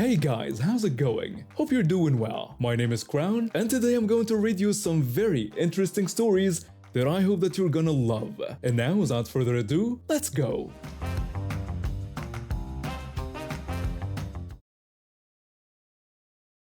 Hey guys, how's it going? Hope you're doing well. My name is Crown, and today I'm going to read you some very interesting stories that I hope that you're gonna love. And now, without further ado, let's go!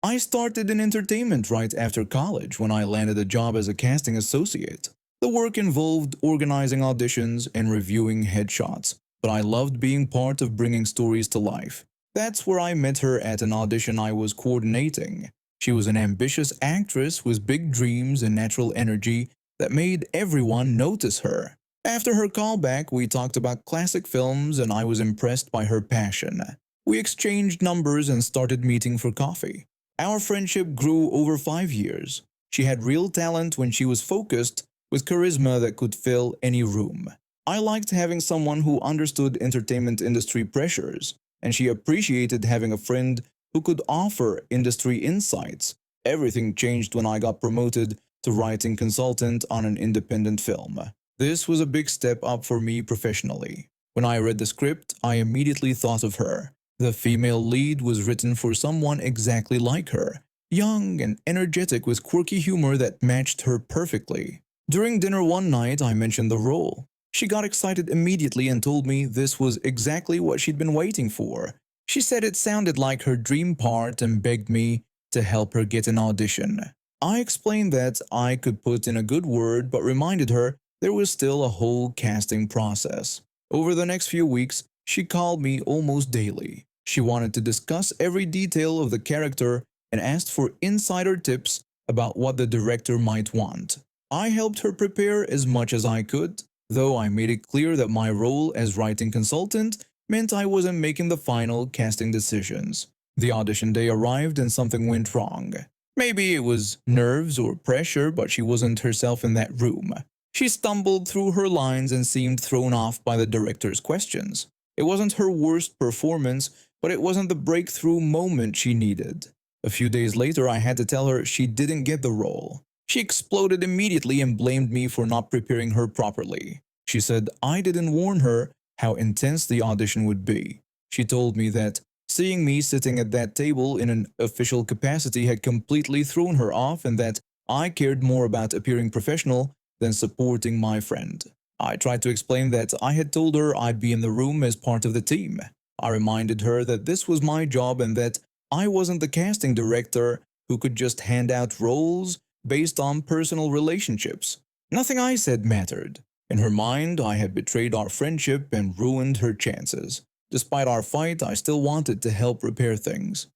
I started in entertainment right after college when I landed a job as a casting associate. The work involved organizing auditions and reviewing headshots, but I loved being part of bringing stories to life. That's where I met her at an audition I was coordinating. She was an ambitious actress with big dreams and natural energy that made everyone notice her. After her callback, we talked about classic films and I was impressed by her passion. We exchanged numbers and started meeting for coffee. Our friendship grew over 5 years. She had real talent when she was focused, with charisma that could fill any room. I liked having someone who understood entertainment industry pressures, and she appreciated having a friend who could offer industry insights. Everything changed when I got promoted to writing consultant on an independent film. This was a big step up for me professionally. When I read the script, I immediately thought of her. The female lead was written for someone exactly like her, young and energetic with quirky humor that matched her perfectly. During dinner one night, I mentioned the role. She got excited immediately and told me this was exactly what she'd been waiting for. She said it sounded like her dream part and begged me to help her get an audition. I explained that I could put in a good word but reminded her there was still a whole casting process. Over the next few weeks, she called me almost daily. She wanted to discuss every detail of the character and asked for insider tips about what the director might want. I helped her prepare as much as I could, though I made it clear that my role as writing consultant meant I wasn't making the final casting decisions. The audition day arrived and something went wrong. Maybe it was nerves or pressure, but she wasn't herself in that room. She stumbled through her lines and seemed thrown off by the director's questions. It wasn't her worst performance, but it wasn't the breakthrough moment she needed. A few days later, I had to tell her she didn't get the role. She exploded immediately and blamed me for not preparing her properly. She said I didn't warn her how intense the audition would be. She told me that seeing me sitting at that table in an official capacity had completely thrown her off and that I cared more about appearing professional than supporting my friend. I tried to explain that I had told her I'd be in the room as part of the team. I reminded her that this was my job and that I wasn't the casting director who could just hand out roles based on personal relationships. Nothing I said mattered. In her mind, I had betrayed our friendship and ruined her chances. Despite our fight, I still wanted to help repair things.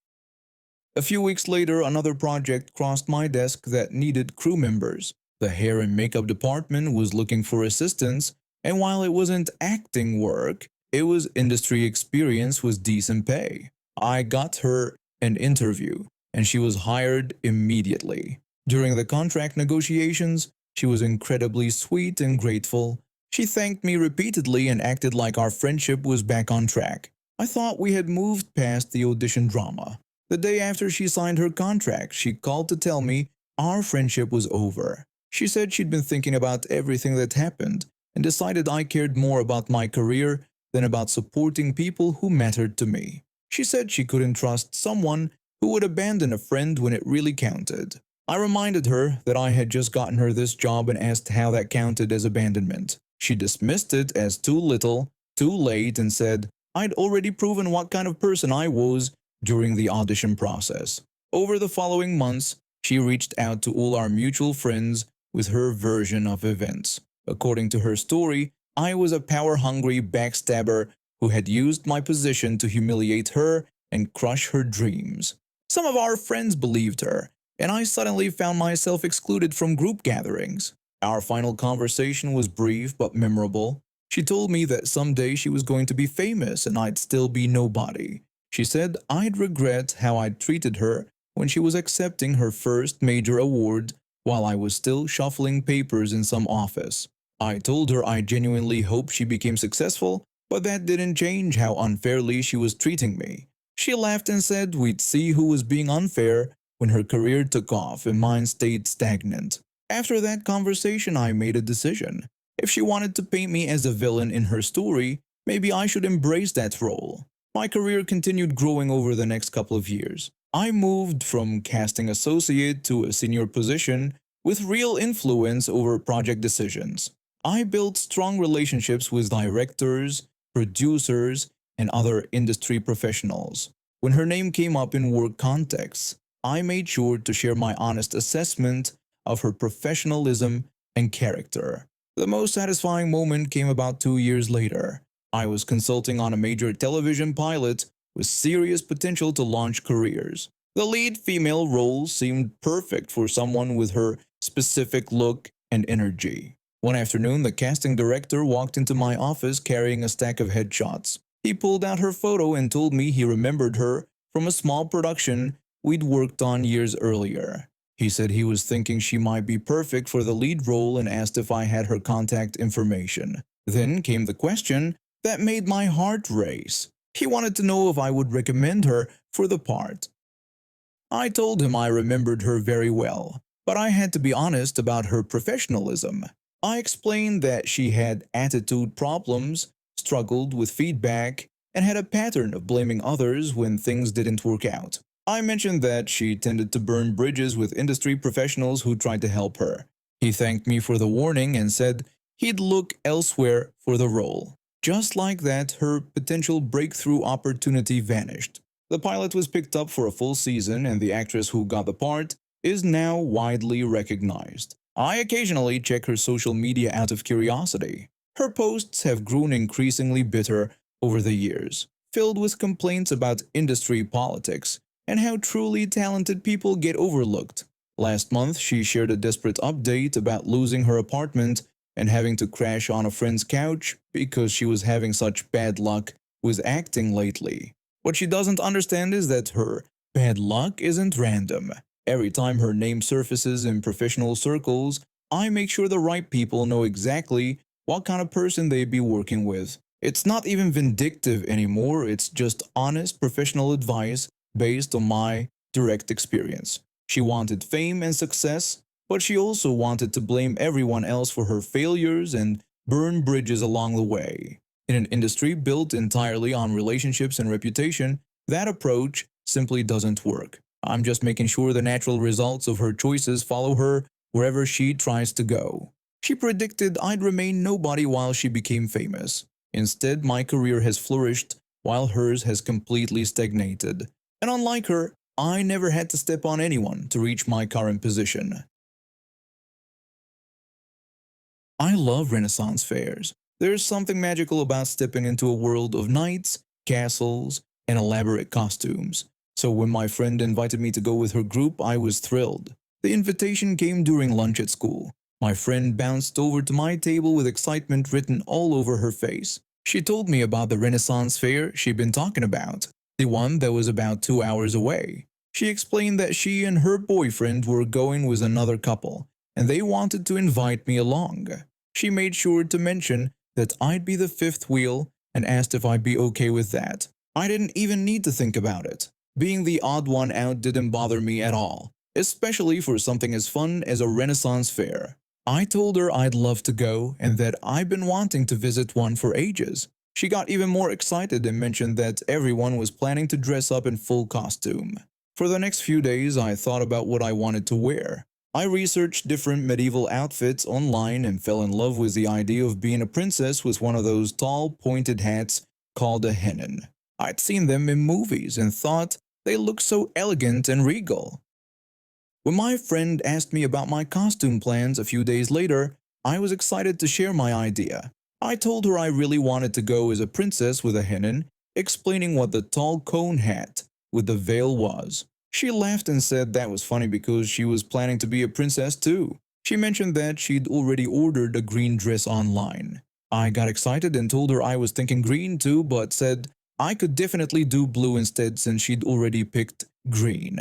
A few weeks later, another project crossed my desk that needed crew members. The hair and makeup department was looking for assistants, and while it wasn't acting work, it was industry experience with decent pay. I got her an interview, and she was hired immediately. During the contract negotiations, she was incredibly sweet and grateful. She thanked me repeatedly and acted like our friendship was back on track. I thought we had moved past the audition drama. The day after she signed her contract, she called to tell me our friendship was over. She said she'd been thinking about everything that happened and decided I cared more about my career than about supporting people who mattered to me. She said she couldn't trust someone who would abandon a friend when it really counted. I reminded her that I had just gotten her this job and asked how that counted as abandonment. She dismissed it as too little, too late, and said I'd already proven what kind of person I was during the audition process. Over the following months, she reached out to all our mutual friends with her version of events. According to her story, I was a power-hungry backstabber who had used my position to humiliate her and crush her dreams. Some of our friends believed her, and I suddenly found myself excluded from group gatherings. Our final conversation was brief but memorable. She told me that someday she was going to be famous and I'd still be nobody. She said I'd regret how I'd treated her when she was accepting her first major award while I was still shuffling papers in some office. I told her I genuinely hoped she became successful, but that didn't change how unfairly she was treating me. She laughed and said we'd see who was being unfair when her career took off and mine stayed stagnant. After that conversation, I made a decision. If she wanted to paint me as a villain in her story, maybe I should embrace that role. My career continued growing over the next couple of years. I moved from casting associate to a senior position with real influence over project decisions. I built strong relationships with directors, producers, and other industry professionals. When her name came up in work contexts, I made sure to share my honest assessment of her professionalism and character. The most satisfying moment came about 2 years later. I was consulting on a major television pilot with serious potential to launch careers. The lead female role seemed perfect for someone with her specific look and energy. One afternoon, the casting director walked into my office carrying a stack of headshots. He pulled out her photo and told me he remembered her from a small production we'd worked on years earlier. He said he was thinking she might be perfect for the lead role and asked if I had her contact information. Then came the question that made my heart race. He wanted to know if I would recommend her for the part. I told him I remembered her very well, but I had to be honest about her professionalism. I explained that she had attitude problems, struggled with feedback, and had a pattern of blaming others when things didn't work out. I mentioned that she tended to burn bridges with industry professionals who tried to help her. He thanked me for the warning and said he'd look elsewhere for the role. Just like that, her potential breakthrough opportunity vanished. The pilot was picked up for a full season, and the actress who got the part is now widely recognized. I occasionally check her social media out of curiosity. Her posts have grown increasingly bitter over the years, filled with complaints about industry politics and how truly talented people get overlooked. Last month, she shared a desperate update about losing her apartment and having to crash on a friend's couch because she was having such bad luck with acting lately. What she doesn't understand is that her bad luck isn't random. Every time her name surfaces in professional circles, I make sure the right people know exactly what kind of person they'd be working with. It's not even vindictive anymore, it's just honest professional advice based on my direct experience. She wanted fame and success, but she also wanted to blame everyone else for her failures and burn bridges along the way. In an industry built entirely on relationships and reputation, that approach simply doesn't work. I'm just making sure the natural results of her choices follow her wherever she tries to go. She predicted I'd remain nobody while she became famous. Instead, my career has flourished while hers has completely stagnated. And unlike her, I never had to step on anyone to reach my current position. I love Renaissance fairs. There's something magical about stepping into a world of knights, castles, and elaborate costumes. So when my friend invited me to go with her group, I was thrilled. The invitation came during lunch at school. My friend bounced over to my table with excitement written all over her face. She told me about the Renaissance fair she'd been talking about, the one that was about 2 hours away. She explained that she and her boyfriend were going with another couple, and they wanted to invite me along. She made sure to mention that I'd be the fifth wheel and asked if I'd be okay with that. I didn't even need to think about it. Being the odd one out didn't bother me at all, especially for something as fun as a Renaissance fair. I told her I'd love to go and that I'd been wanting to visit one for ages. She got even more excited and mentioned that everyone was planning to dress up in full costume. For the next few days, I thought about what I wanted to wear. I researched different medieval outfits online and fell in love with the idea of being a princess with one of those tall, pointed hats called a hennin. I'd seen them in movies and thought they looked so elegant and regal. When my friend asked me about my costume plans a few days later, I was excited to share my idea. I told her I really wanted to go as a princess with a hennin, explaining what the tall cone hat with the veil was. She laughed and said that was funny because she was planning to be a princess too. She mentioned that she'd already ordered a green dress online. I got excited and told her I was thinking green too, but said I could definitely do blue instead since she'd already picked green.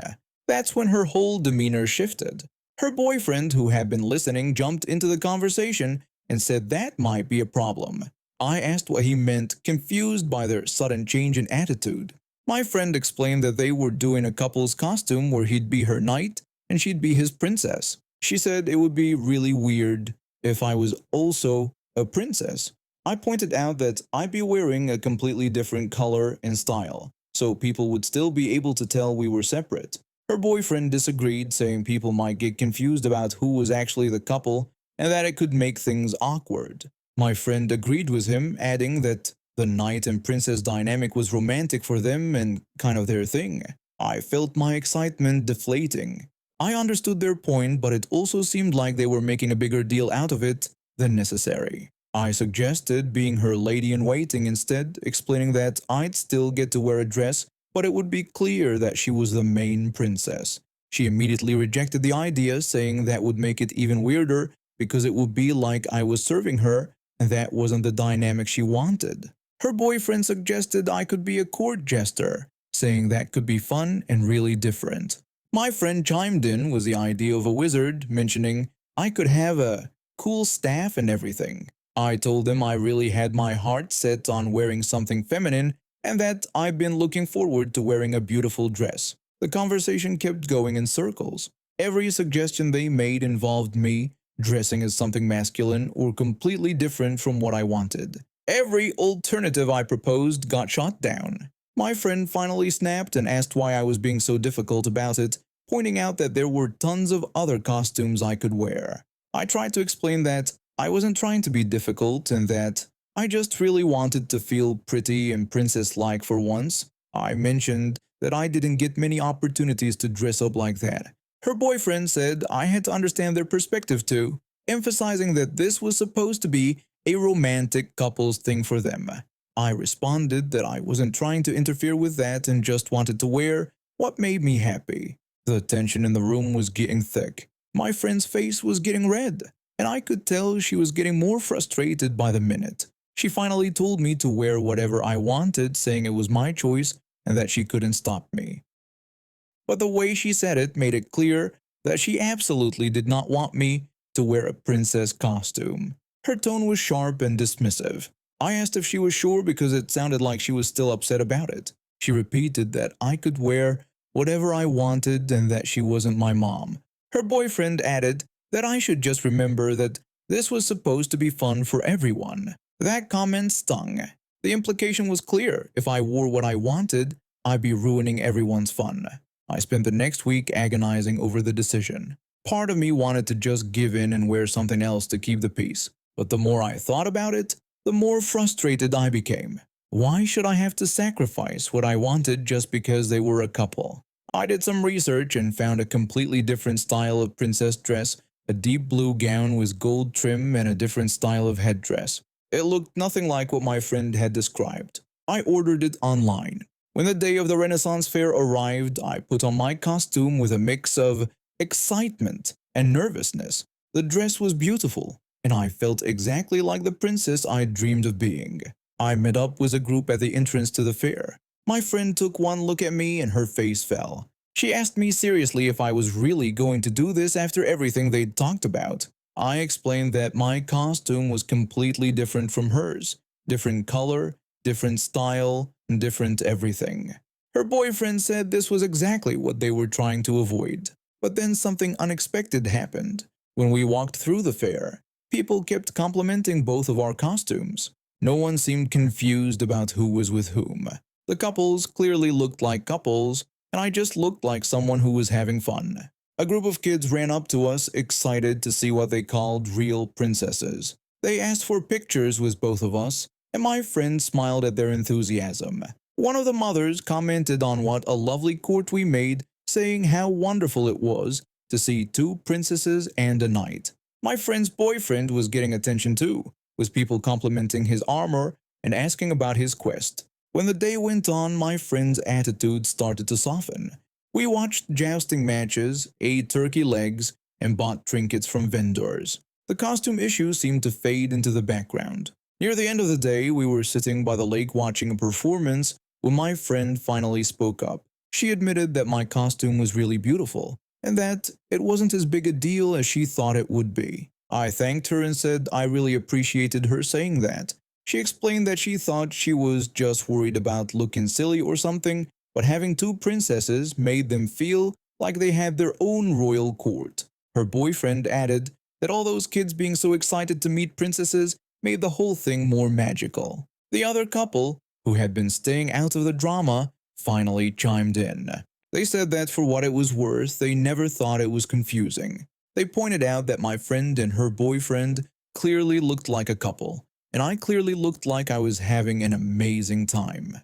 That's when her whole demeanor shifted. Her boyfriend, who had been listening, jumped into the conversation and said that might be a problem. I asked what he meant, confused by their sudden change in attitude. My friend explained that they were doing a couple's costume where he'd be her knight and she'd be his princess. She said it would be really weird if I was also a princess. I pointed out that I'd be wearing a completely different color and style, so people would still be able to tell we were separate. Her boyfriend disagreed, saying people might get confused about who was actually the couple and that it could make things awkward. My friend agreed with him, adding that the knight and princess dynamic was romantic for them and kind of their thing. I felt my excitement deflating. I understood their point, but it also seemed like they were making a bigger deal out of it than necessary. I suggested being her lady in waiting instead, explaining that I'd still get to wear a dress, but it would be clear that she was the main princess. She immediately rejected the idea, saying that would make it even weirder because it would be like I was serving her, and that wasn't the dynamic she wanted. Her boyfriend suggested I could be a court jester, saying that could be fun and really different. My friend chimed in with the idea of a wizard, mentioning I could have a cool staff and everything. I told him I really had my heart set on wearing something feminine and that I've been looking forward to wearing a beautiful dress. The conversation kept going in circles. Every suggestion they made involved me dressing as something masculine or completely different from what I wanted. Every alternative I proposed got shot down. My friend finally snapped and asked why I was being so difficult about it, pointing out that there were tons of other costumes I could wear. I tried to explain that I wasn't trying to be difficult and that I just really wanted to feel pretty and princess-like for once. I mentioned that I didn't get many opportunities to dress up like that. Her boyfriend said I had to understand their perspective too, emphasizing that this was supposed to be a romantic couples thing for them. I responded that I wasn't trying to interfere with that and just wanted to wear what made me happy. The tension in the room was getting thick. My friend's face was getting red, and I could tell she was getting more frustrated by the minute. She finally told me to wear whatever I wanted, saying it was my choice and that she couldn't stop me. But the way she said it made it clear that she absolutely did not want me to wear a princess costume. Her tone was sharp and dismissive. I asked if she was sure because it sounded like she was still upset about it. She repeated that I could wear whatever I wanted and that she wasn't my mom. Her boyfriend added that I should just remember that this was supposed to be fun for everyone. That comment stung. The implication was clear. If I wore what I wanted, I'd be ruining everyone's fun. I spent the next week agonizing over the decision. Part of me wanted to just give in and wear something else to keep the peace. But the more I thought about it, the more frustrated I became. Why should I have to sacrifice what I wanted just because they were a couple? I did some research and found a completely different style of princess dress, a deep blue gown with gold trim and a different style of headdress. It looked nothing like what my friend had described. I ordered it online. When the day of the Renaissance Fair arrived, I put on my costume with a mix of excitement and nervousness. The dress was beautiful, and I felt exactly like the princess I dreamed of being. I met up with a group at the entrance to the fair. My friend took one look at me and her face fell. She asked me seriously if I was really going to do this after everything they'd talked about. I explained that my costume was completely different from hers. Different color, different style, and different everything. Her boyfriend said this was exactly what they were trying to avoid. But then something unexpected happened. When we walked through the fair, people kept complimenting both of our costumes. No one seemed confused about who was with whom. The couples clearly looked like couples, and I just looked like someone who was having fun. A group of kids ran up to us, excited to see what they called real princesses. They asked for pictures with both of us, and my friend smiled at their enthusiasm. One of the mothers commented on what a lovely court we made, saying how wonderful it was to see two princesses and a knight. My friend's boyfriend was getting attention too, with people complimenting his armor and asking about his quest. When the day went on, my friend's attitude started to soften. We watched jousting matches, ate turkey legs, and bought trinkets from vendors. The costume issue seemed to fade into the background. Near the end of the day, we were sitting by the lake watching a performance when my friend finally spoke up. She admitted that my costume was really beautiful, and that it wasn't as big a deal as she thought it would be. I thanked her and said I really appreciated her saying that. She explained that she thought she was just worried about looking silly or something, but having two princesses made them feel like they had their own royal court. Her boyfriend added that all those kids being so excited to meet princesses made the whole thing more magical. The other couple, who had been staying out of the drama, finally chimed in. They said that for what it was worth, they never thought it was confusing. They pointed out that my friend and her boyfriend clearly looked like a couple, and I clearly looked like I was having an amazing time.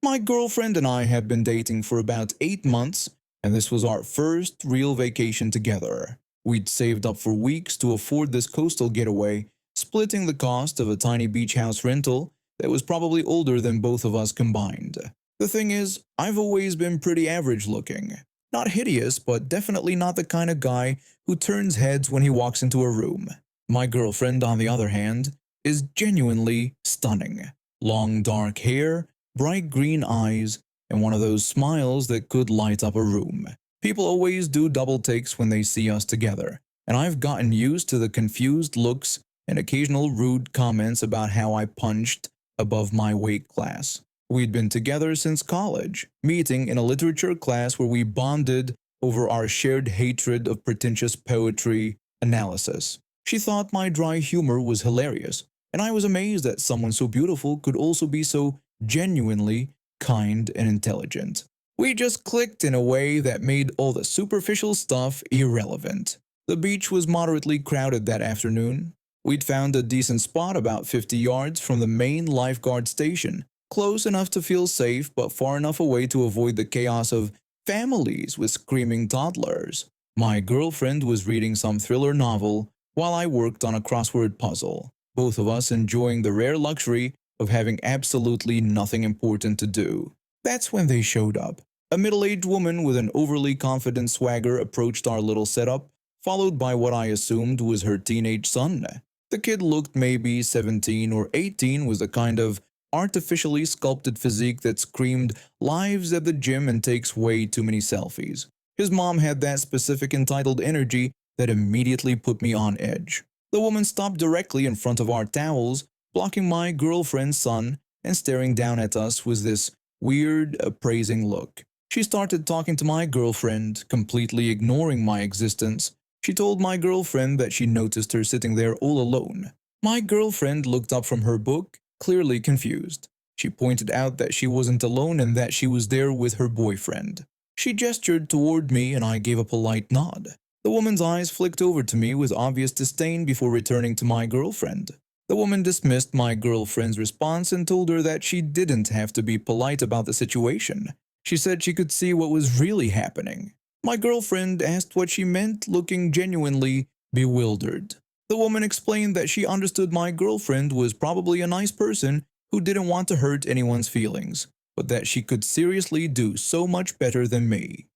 My girlfriend and I had been dating for about 8 months, and this was our first real vacation together. We'd saved up for weeks to afford this coastal getaway, splitting the cost of a tiny beach house rental that was probably older than both of us combined. The thing is, I've always been pretty average looking. Not hideous, but definitely not the kind of guy who turns heads when he walks into a room. My girlfriend, on the other hand, is genuinely stunning. Long dark hair, bright green eyes, and one of those smiles that could light up a room. People always do double takes when they see us together, and I've gotten used to the confused looks and occasional rude comments about how I punched above my weight class. We'd been together since college, meeting in a literature class where we bonded over our shared hatred of pretentious poetry analysis. She thought my dry humor was hilarious, and I was amazed that someone so beautiful could also be so genuinely kind and intelligent. We just clicked in a way that made all the superficial stuff irrelevant. The beach was moderately crowded that afternoon. We'd found a decent spot about 50 yards from the main lifeguard station, close enough to feel safe but far enough away to avoid the chaos of families with screaming toddlers. My girlfriend was reading some thriller novel while I worked on a crossword puzzle, both of us enjoying the rare luxury of having absolutely nothing important to do. That's when they showed up. A middle-aged woman with an overly confident swagger approached our little setup, followed by what I assumed was her teenage son. The kid looked maybe 17 or 18 with a kind of artificially sculpted physique that screamed lives at the gym and takes way too many selfies. His mom had that specific entitled energy that immediately put me on edge. The woman stopped directly in front of our towels, blocking my girlfriend's son and staring down at us with this weird, appraising look. She started talking to my girlfriend, completely ignoring my existence. She told my girlfriend that she noticed her sitting there all alone. My girlfriend looked up from her book, clearly confused. She pointed out that she wasn't alone and that she was there with her boyfriend. She gestured toward me and I gave a polite nod. The woman's eyes flicked over to me with obvious disdain before returning to my girlfriend. The woman dismissed my girlfriend's response and told her that she didn't have to be polite about the situation. She said she could see what was really happening. My girlfriend asked what she meant, looking genuinely bewildered. The woman explained that she understood my girlfriend was probably a nice person who didn't want to hurt anyone's feelings, but that she could seriously do so much better than me.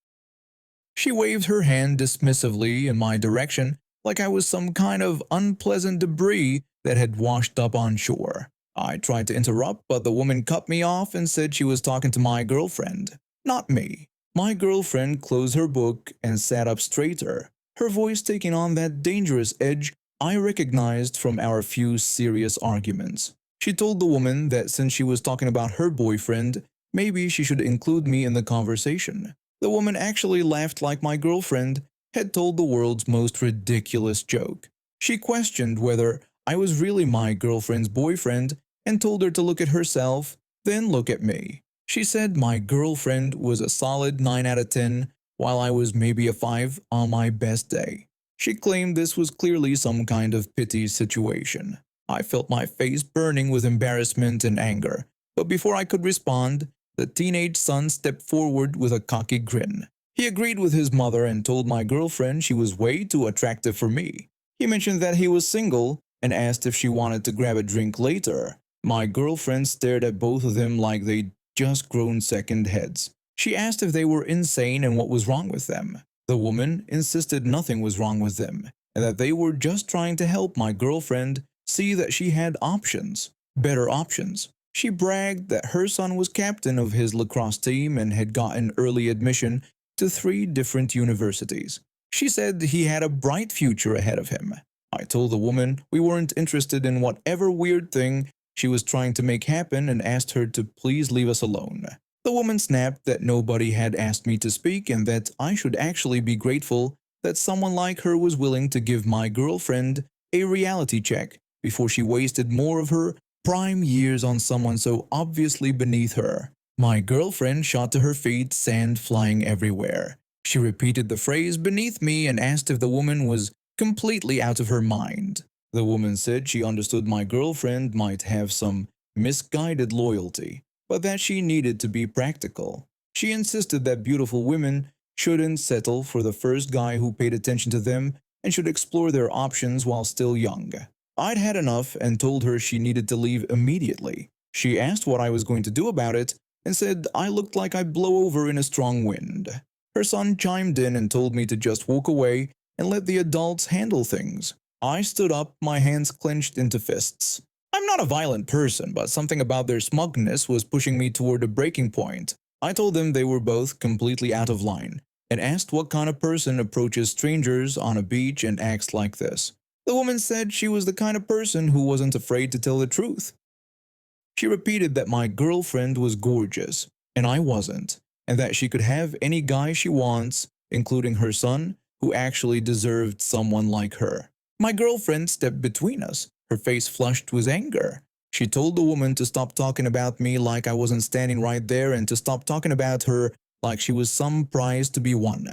She waved her hand dismissively in my direction like I was some kind of unpleasant debris that had washed up on shore. I tried to interrupt, but the woman cut me off and said she was talking to my girlfriend, not me. My girlfriend closed her book and sat up straighter, her voice taking on that dangerous edge I recognized from our few serious arguments. She told the woman that since she was talking about her boyfriend, maybe she should include me in the conversation. The woman actually laughed like my girlfriend had told the world's most ridiculous joke. She questioned whether I was really my girlfriend's boyfriend and told her to look at herself, then look at me. She said my girlfriend was a solid 9 out of 10, while I was maybe a 5 on my best day. She claimed this was clearly some kind of pity situation. I felt my face burning with embarrassment and anger, but before I could respond, the teenage son stepped forward with a cocky grin. He agreed with his mother and told my girlfriend she was way too attractive for me. He mentioned that he was single and asked if she wanted to grab a drink later. My girlfriend stared at both of them like they'd just grown second heads. She asked if they were insane and what was wrong with them. The woman insisted nothing was wrong with them, and that they were just trying to help my girlfriend see that she had options, better options. She bragged that her son was captain of his lacrosse team and had gotten early admission to 3 different universities. She said he had a bright future ahead of him. I told the woman we weren't interested in whatever weird thing she was trying to make happen and asked her to please leave us alone. The woman snapped that nobody had asked me to speak and that I should actually be grateful that someone like her was willing to give my girlfriend a reality check before she wasted more of her prime years on someone so obviously beneath her. My girlfriend shot to her feet, sand flying everywhere. She repeated the phrase beneath me and asked if the woman was completely out of her mind. The woman said she understood my girlfriend might have some misguided loyalty, but that she needed to be practical. She insisted that beautiful women shouldn't settle for the first guy who paid attention to them and should explore their options while still young. I'd had enough and told her she needed to leave immediately. She asked what I was going to do about it and said I looked like I'd blow over in a strong wind. Her son chimed in and told me to just walk away and let the adults handle things. I stood up, my hands clenched into fists. I'm not a violent person, but something about their smugness was pushing me toward a breaking point. I told them they were both completely out of line and asked what kind of person approaches strangers on a beach and acts like this. The woman said she was the kind of person who wasn't afraid to tell the truth. She repeated that my girlfriend was gorgeous, and I wasn't, and that she could have any guy she wants, including her son, who actually deserved someone like her. My girlfriend stepped between us, her face flushed with anger. She told the woman to stop talking about me like I wasn't standing right there and to stop talking about her like she was some prize to be won.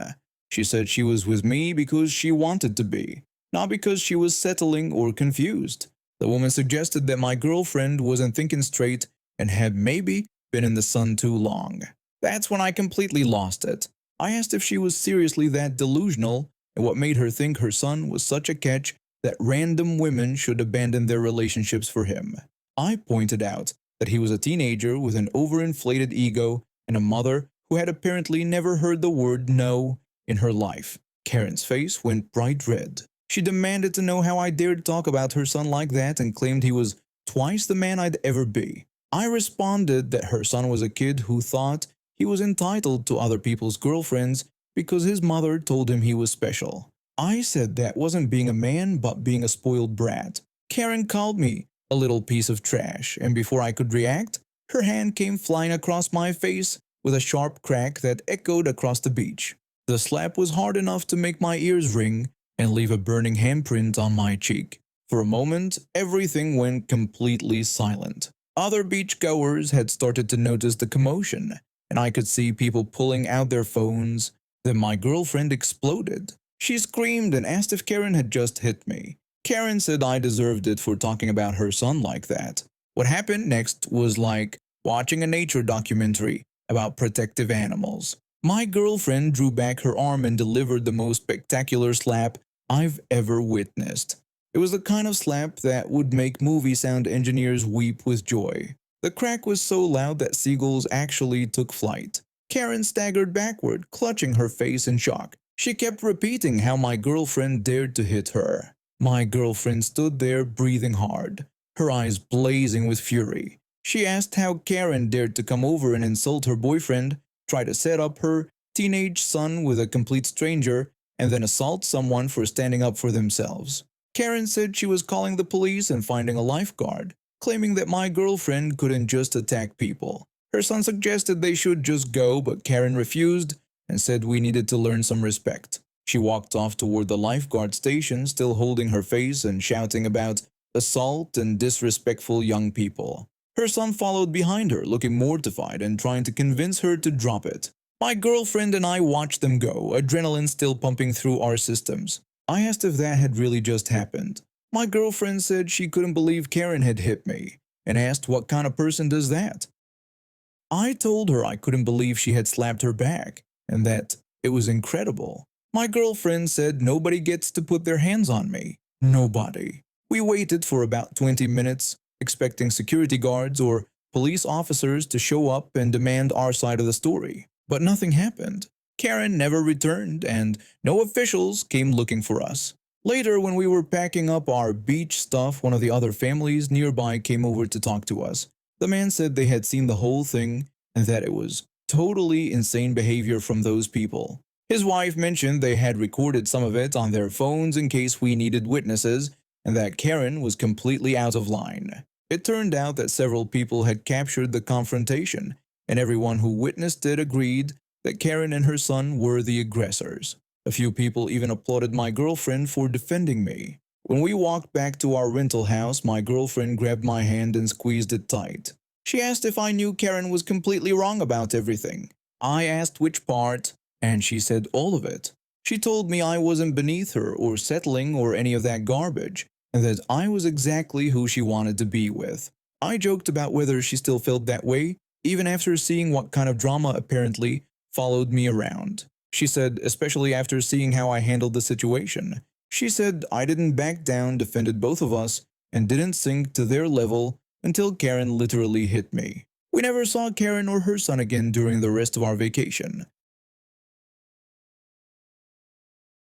She said she was with me because she wanted to be, not because she was settling or confused. The woman suggested that my girlfriend wasn't thinking straight and had maybe been in the sun too long. That's when I completely lost it. I asked if she was seriously that delusional and what made her think her son was such a catch that random women should abandon their relationships for him. I pointed out that he was a teenager with an overinflated ego and a mother who had apparently never heard the word no in her life. Karen's face went bright red. She demanded to know how I dared talk about her son like that and claimed he was twice the man I'd ever be. I responded that her son was a kid who thought he was entitled to other people's girlfriends because his mother told him he was special. I said that wasn't being a man but being a spoiled brat. Karen called me a little piece of trash, and before I could react, her hand came flying across my face with a sharp crack that echoed across the beach. The slap was hard enough to make my ears ring and leave a burning handprint on my cheek. For a moment, everything went completely silent. Other beachgoers had started to notice the commotion, and I could see people pulling out their phones. Then my girlfriend exploded. She screamed and asked if Karen had just hit me. Karen said I deserved it for talking about her son like that. What happened next was like watching a nature documentary about protective animals. My girlfriend drew back her arm and delivered the most spectacular slap I've ever witnessed. It was the kind of slap that would make movie sound engineers weep with joy. The crack was so loud that seagulls actually took flight. Karen staggered backward, clutching her face in shock. She kept repeating how my girlfriend dared to hit her. My girlfriend stood there breathing hard, her eyes blazing with fury. She asked how Karen dared to come over and insult her boyfriend, try to set up her teenage son with a complete stranger, and then assault someone for standing up for themselves. Karen said she was calling the police and finding a lifeguard, claiming that my girlfriend couldn't just attack people. Her son suggested they should just go, but Karen refused and said we needed to learn some respect. She walked off toward the lifeguard station, still holding her face and shouting about assault and disrespectful young people. Her son followed behind her, looking mortified and trying to convince her to drop it. My girlfriend and I watched them go, adrenaline still pumping through our systems. I asked if that had really just happened. My girlfriend said she couldn't believe Karen had hit me, and asked what kind of person does that. I told her I couldn't believe she had slapped her back, and that it was incredible. My girlfriend said nobody gets to put their hands on me. Nobody. We waited for about 20 minutes, expecting security guards or police officers to show up and demand our side of the story. But nothing happened. Karen never returned, and no officials came looking for us. Later, when we were packing up our beach stuff, one of the other families nearby came over to talk to us. The man said they had seen the whole thing and that it was totally insane behavior from those people. His wife mentioned they had recorded some of it on their phones in case we needed witnesses, and that Karen was completely out of line. It turned out that several people had captured the confrontation, and everyone who witnessed it agreed that Karen and her son were the aggressors. A few people even applauded my girlfriend for defending me. When we walked back to our rental house, my girlfriend grabbed my hand and squeezed it tight. She asked if I knew Karen was completely wrong about everything. I asked which part, and she said all of it. She told me I wasn't beneath her or settling or any of that garbage, and that I was exactly who she wanted to be with. I joked about whether she still felt that way, even after seeing what kind of drama apparently followed me around. She said, especially after seeing how I handled the situation. She said I didn't back down, defended both of us, and didn't sink to their level until Karen literally hit me. We never saw Karen or her son again during the rest of our vacation.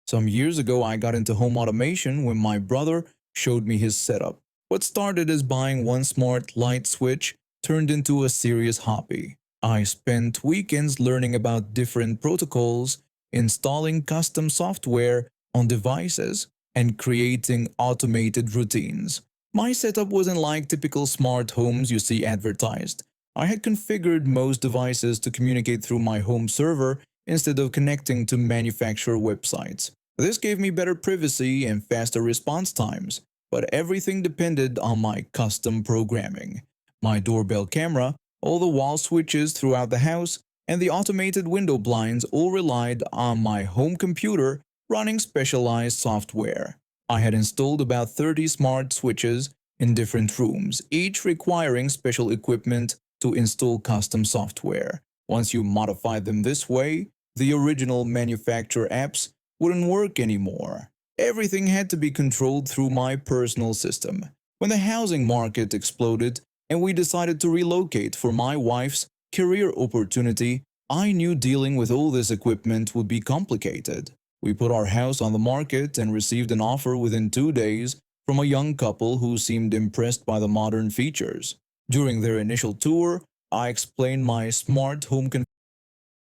Some years ago, I got into home automation when my brother showed me his setup. What started as buying one smart light switch turned into a serious hobby. I spent weekends learning about different protocols, installing custom software on devices, and creating automated routines. My setup wasn't like typical smart homes you see advertised. I had configured most devices to communicate through my home server instead of connecting to manufacturer websites. This gave me better privacy and faster response times, but everything depended on my custom programming. My doorbell camera, all the wall switches throughout the house, and the automated window blinds all relied on my home computer running specialized software. I had installed about 30 smart switches in different rooms, each requiring special equipment to install custom software. Once you modify them this way, the original manufacturer apps wouldn't work anymore. Everything had to be controlled through my personal system. When the housing market exploded and we decided to relocate for my wife's career opportunity, I knew dealing with all this equipment would be complicated. We put our house on the market and received an offer within 2 days from a young couple who seemed impressed by the modern features. During their initial tour, I explained my smart home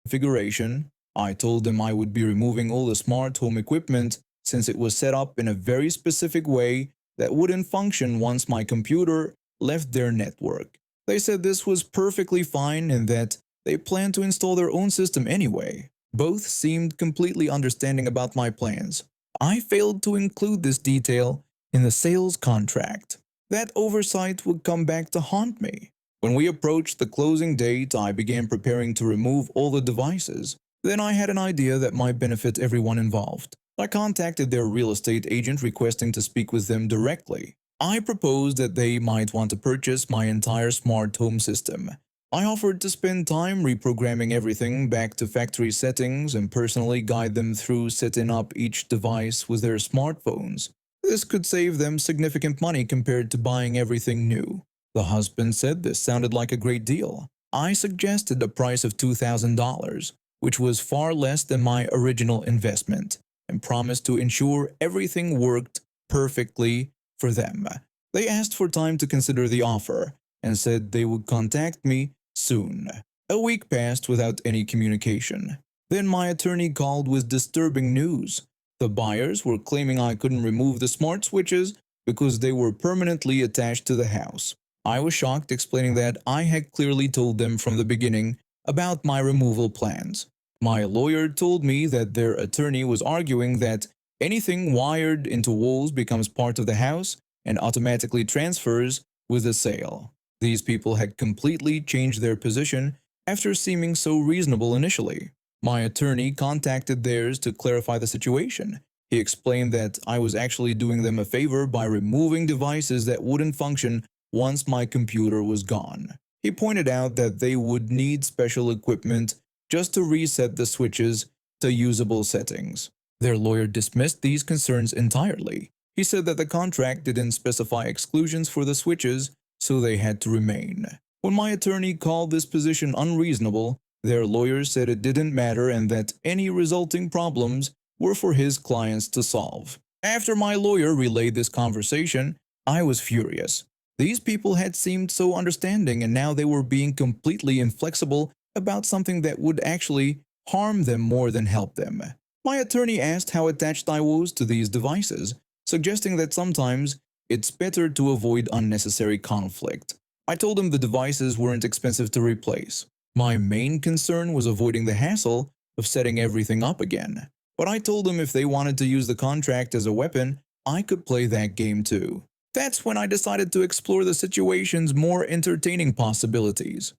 configuration. I told them I would be removing all the smart home equipment since it was set up in a very specific way that wouldn't function once my computer left their network. They said this was perfectly fine and that they planned to install their own system anyway. Both seemed completely understanding about my plans. I failed to include this detail in the sales contract. That oversight would come back to haunt me. When we approached the closing date, I began preparing to remove all the devices. Then I had an idea that might benefit everyone involved. I contacted their real estate agent requesting to speak with them directly. I proposed that they might want to purchase my entire smart home system. I offered to spend time reprogramming everything back to factory settings and personally guide them through setting up each device with their smartphones. This could save them significant money compared to buying everything new. The husband said this sounded like a great deal. I suggested a price of $2,000, which was far less than my original investment, and promised to ensure everything worked perfectly for them. They asked for time to consider the offer and said they would contact me soon. A week passed without any communication. Then my attorney called with disturbing news. The buyers were claiming I couldn't remove the smart switches because they were permanently attached to the house. I was shocked, explaining that I had clearly told them from the beginning about my removal plans. My lawyer told me that their attorney was arguing that anything wired into walls becomes part of the house and automatically transfers with the sale. These people had completely changed their position after seeming so reasonable initially. My attorney contacted theirs to clarify the situation. He explained that I was actually doing them a favor by removing devices that wouldn't function once my computer was gone. He pointed out that they would need special equipment just to reset the switches to usable settings. Their lawyer dismissed these concerns entirely. He said that the contract didn't specify exclusions for the switches, so they had to remain. When my attorney called this position unreasonable, their lawyer said it didn't matter and that any resulting problems were for his clients to solve. After my lawyer relayed this conversation, I was furious. These people had seemed so understanding, and now they were being completely inflexible about something that would actually harm them more than help them. My attorney asked how attached I was to these devices, suggesting that sometimes it's better to avoid unnecessary conflict. I told him the devices weren't expensive to replace. My main concern was avoiding the hassle of setting everything up again. but I told them if they wanted to use the contract as a weapon, I could play that game too. That's when I decided to explore the situation's more entertaining possibilities.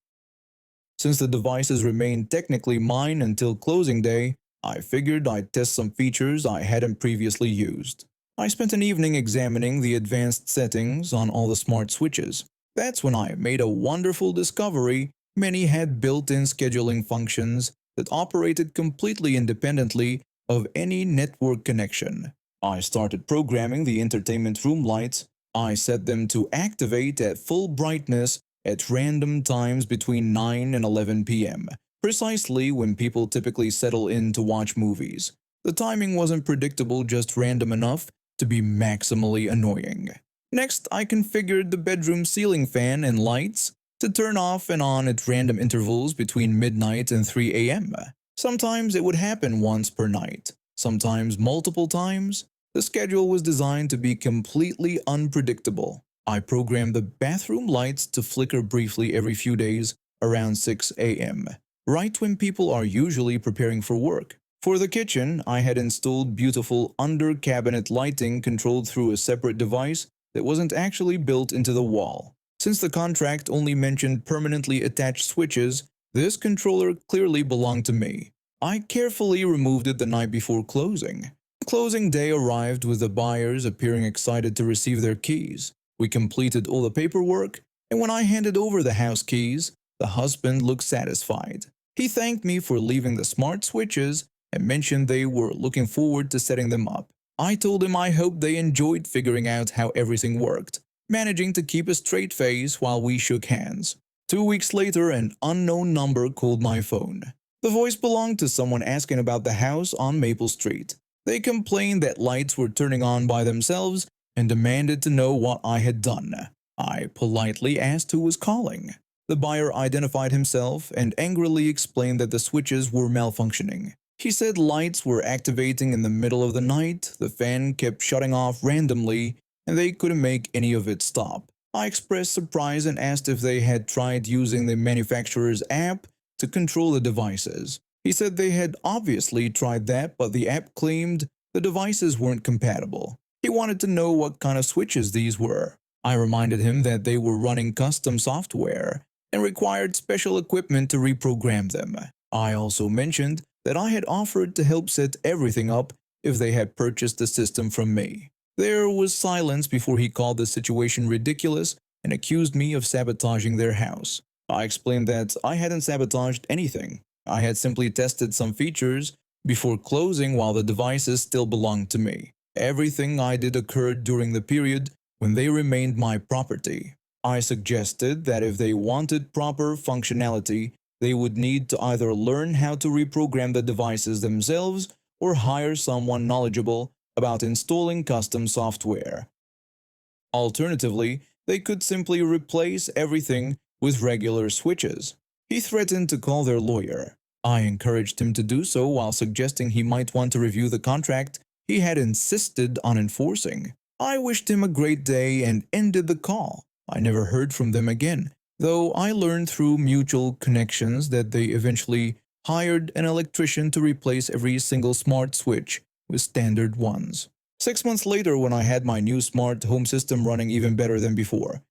Since the devices remained technically mine until closing day, I figured I'd test some features I hadn't previously used. I spent an evening examining the advanced settings on all the smart switches. That's when I made a wonderful discovery. Many had built-in scheduling functions that operated completely independently of any network connection. I started programming the entertainment room lights. I set them to activate at full brightness at random times between 9 and 11 p.m., precisely when people typically settle in to watch movies. The timing wasn't predictable, just random enough to be maximally annoying. Next, I configured the bedroom ceiling fan and lights to turn off and on at random intervals between midnight and 3 a.m. Sometimes it would happen once per night, sometimes multiple times. The schedule was designed to be completely unpredictable. I programmed the bathroom lights to flicker briefly every few days around 6 a.m., right when people are usually preparing for work. For the kitchen, I had installed beautiful under-cabinet lighting controlled through a separate device that wasn't actually built into the wall. Since the contract only mentioned permanently attached switches, this controller clearly belonged to me. I carefully removed it the night before closing. Closing day arrived with the buyers appearing excited to receive their keys. We completed all the paperwork, and when I handed over the house keys, the husband looked satisfied. He thanked me for leaving the smart switches and mentioned they were looking forward to setting them up. I told him I hoped they enjoyed figuring out how everything worked, managing to keep a straight face while we shook hands. 2 weeks later, an unknown number called my phone. The voice belonged to someone asking about the house on Maple Street. They complained that lights were turning on by themselves and demanded to know what I had done. I politely asked who was calling. The buyer identified himself and angrily explained that the switches were malfunctioning. He said lights were activating in the middle of the night, the fan kept shutting off randomly, and they couldn't make any of it stop. I expressed surprise and asked if they had tried using the manufacturer's app to control the devices. He said they had obviously tried that, but the app claimed the devices weren't compatible. He wanted to know what kind of switches these were. I reminded him that they were running custom software and required special equipment to reprogram them. I also mentioned that I had offered to help set everything up if they had purchased the system from me. There was silence before he called the situation ridiculous and accused me of sabotaging their house. I explained that I hadn't sabotaged anything. I had simply tested some features before closing while the devices still belonged to me. Everything I did occurred during the period when they remained my property. I suggested that if they wanted proper functionality, they would need to either learn how to reprogram the devices themselves or hire someone knowledgeable about installing custom software. Alternatively, they could simply replace everything with regular switches. He threatened to call their lawyer. I encouraged him to do so while suggesting he might want to review the contract he had insisted on enforcing. I wished him a great day and ended the call. I never heard from them again, though I learned through mutual connections that they eventually hired an electrician to replace every single smart switch with standard ones. 6 months later, when I had my new smart home system running even better than before,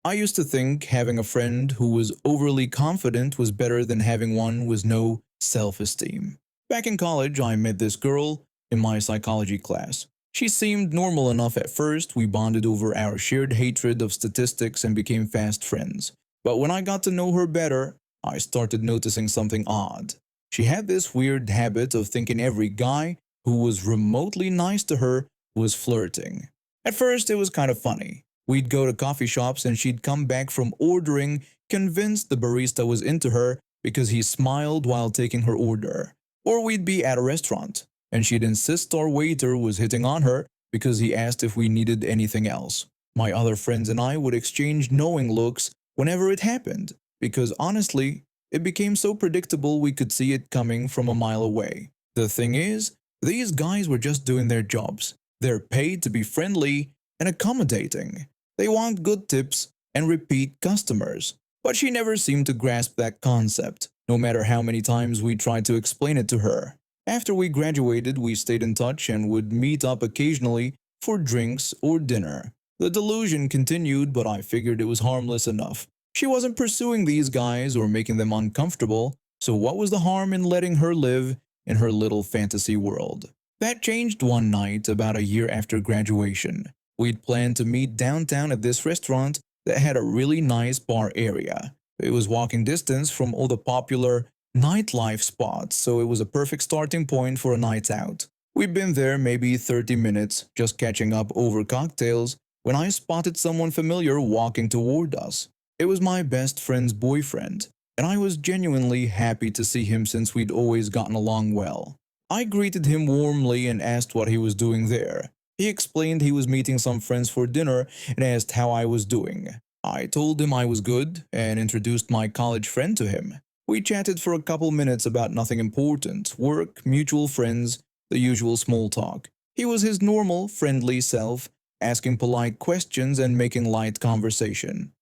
I used to think having a friend who was overly confident was better than having one with no self-esteem. Back in college, I met this girl in my psychology class. She seemed normal enough at first. We bonded over our shared hatred of statistics and became fast friends. But when I got to know her better, I started noticing something odd. She had this weird habit of thinking every guy who was remotely nice to her was flirting. At first, it was kind of funny. We'd go to coffee shops and she'd come back from ordering convinced the barista was into her because he smiled while taking her order. Or we'd be at a restaurant and she'd insist our waiter was hitting on her because he asked if we needed anything else. My other friends and I would exchange knowing looks whenever it happened because honestly, it became so predictable we could see it coming from a mile away. The thing is, these guys were just doing their jobs. They're paid to be friendly and accommodating. They want good tips and repeat customers. But she never seemed to grasp that concept. no matter how many times we tried to explain it to her. After we graduated, we stayed in touch and would meet up occasionally for drinks or dinner. The delusion continued, but I figured it was harmless enough. She wasn't pursuing these guys or making them uncomfortable, so what was the harm in letting her live in her little fantasy world? That changed one night about a year after graduation. We'd planned to meet downtown at this restaurant that had a really nice bar area. It was walking distance from all the popular nightlife spots, so it was a perfect starting point for a night out. We'd been there maybe 30 minutes, just catching up over cocktails, when I spotted someone familiar walking toward us. It was my best friend's boyfriend, and I was genuinely happy to see him since we'd always gotten along well. I greeted him warmly and asked what he was doing there. He explained he was meeting some friends for dinner and asked how I was doing. I told him I was good and introduced my college friend to him. We chatted for a couple minutes about nothing important, work, mutual friends, the usual small talk. He was his normal, friendly self, asking polite questions and making light conversation.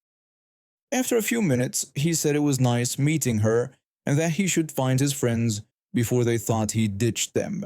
After a few minutes, he said it was nice meeting her and that he should find his friends before they thought he ditched them.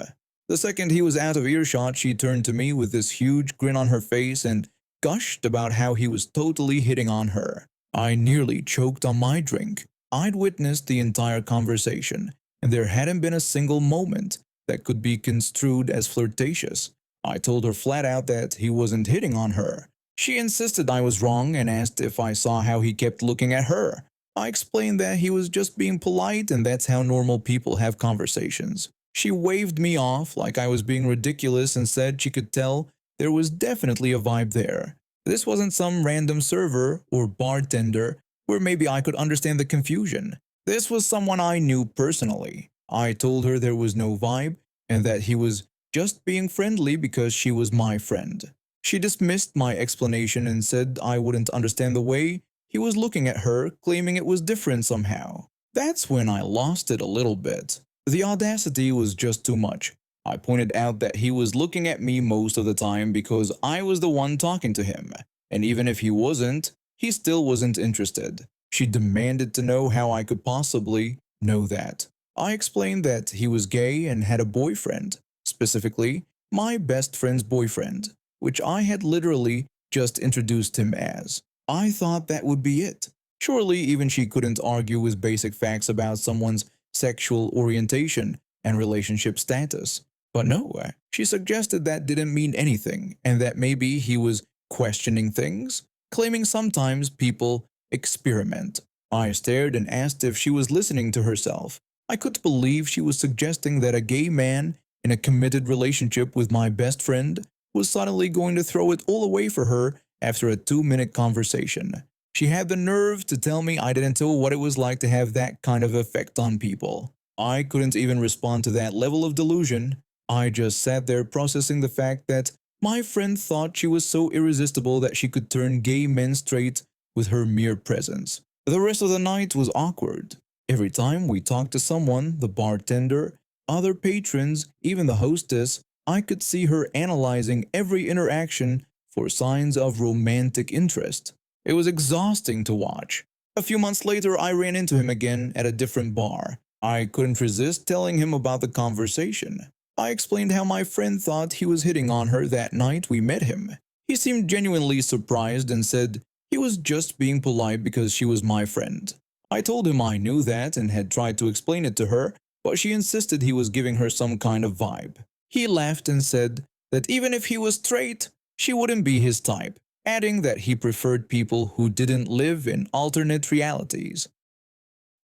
The second he was out of earshot, she turned to me with this huge grin on her face and gushed about how he was totally hitting on her. I nearly choked on my drink. I'd witnessed the entire conversation, and there hadn't been a single moment that could be construed as flirtatious. I told her flat out that he wasn't hitting on her. She insisted I was wrong and asked if I saw how he kept looking at her. I explained that he was just being polite and that's how normal people have conversations. She waved me off like I was being ridiculous and said she could tell there was definitely a vibe there. This wasn't some random server or bartender where maybe I could understand the confusion. This was someone I knew personally. I told her there was no vibe and that he was just being friendly because she was my friend. She dismissed my explanation and said I wouldn't understand the way he was looking at her, claiming it was different somehow. That's when I lost it a little bit. The audacity was just too much. I pointed out that he was looking at me most of the time because I was the one talking to him, and even if he wasn't, he still wasn't interested. She demanded to know how I could possibly know that. I explained that he was gay and had a boyfriend, specifically my best friend's boyfriend, which I had literally just introduced him as. I thought that would be it. Surely even she couldn't argue with basic facts about someone's sexual orientation and relationship status. But no, she suggested that didn't mean anything and that maybe he was questioning things, claiming sometimes people experiment. I stared and asked if she was listening to herself. I couldn't believe she was suggesting that a gay man in a committed relationship with my best friend was suddenly going to throw it all away for her after a 2-minute conversation. She had the nerve to tell me I didn't know what it was like to have that kind of effect on people. I couldn't even respond to that level of delusion. I just sat there processing the fact that my friend thought she was so irresistible that she could turn gay men straight with her mere presence. The rest of the night was awkward. Every time we talked to someone, the bartender, other patrons, even the hostess, I could see her analyzing every interaction for signs of romantic interest. It was exhausting to watch. A few months later, I ran into him again at a different bar. I couldn't resist telling him about the conversation. I explained how my friend thought he was hitting on her that night we met him. He seemed genuinely surprised and said he was just being polite because she was my friend. I told him I knew that and had tried to explain it to her, but she insisted he was giving her some kind of vibe. He laughed and said that even if he was straight, she wouldn't be his type, adding that he preferred people who didn't live in alternate realities.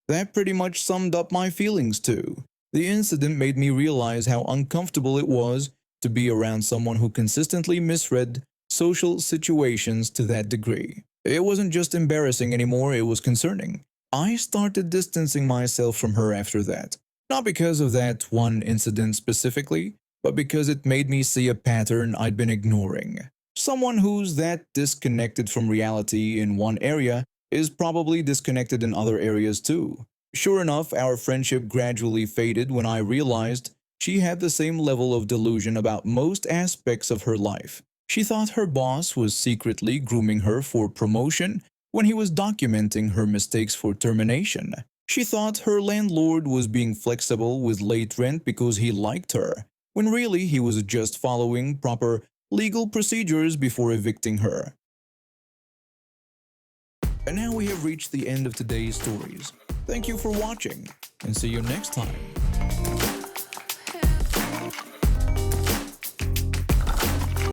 That pretty much summed up my feelings too. The incident made me realize how uncomfortable it was to be around someone who consistently misread social situations to that degree. It wasn't just embarrassing anymore, it was concerning. I started distancing myself from her after that. Not because of that one incident specifically, but because it made me see a pattern I'd been ignoring. Someone who's that disconnected from reality in one area is probably disconnected in other areas too. Sure enough, our friendship gradually faded when I realized she had the same level of delusion about most aspects of her life. She thought her boss was secretly grooming her for promotion when he was documenting her mistakes for termination. She thought her landlord was being flexible with late rent because he liked her, when really he was just following proper legal procedures before evicting her. And now we have reached the end of today's stories. Thank you for watching, and see you next time.